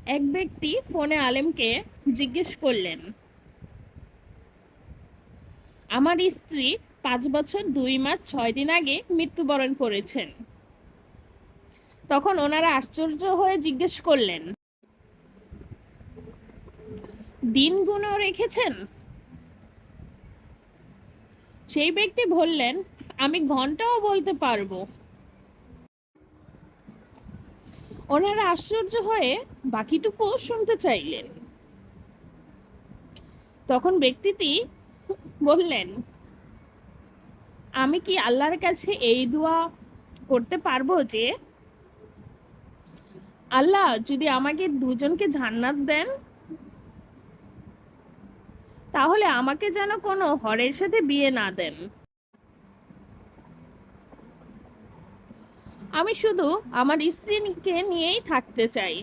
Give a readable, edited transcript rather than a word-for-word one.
এক ব্যক্তি ফোনে আলেমকে জিজ্ঞেস করলেন, আমার স্ত্রী 5 বছর 2 মাস 6 দিন আগে মৃত্যুবরণ করেছেন। তখন ওনারা আশ্চর্য হয়ে জিজ্ঞেস করলেন, দিন গুণেও রেখেছেন? সেই ব্যক্তি বললেন, আমি ঘন্টাও বলতে পারবো। ওনারা আশ্চর্য হয়ে বাকিটুকু শুনতে চাইলেন। তখন ব্যক্তিটি বললেন, আমি কি আল্লাহর কাছে এই দোয়া করতে পারবো যে, আল্লাহ যদি আমাকে দুজনকে জান্নাত দেন, তাহলে আমাকে যেন কোনো হরের সাথে বিয়ে না দেন। আমি শুধু আমার স্ত্রীকে নিয়েই থাকতে চাই।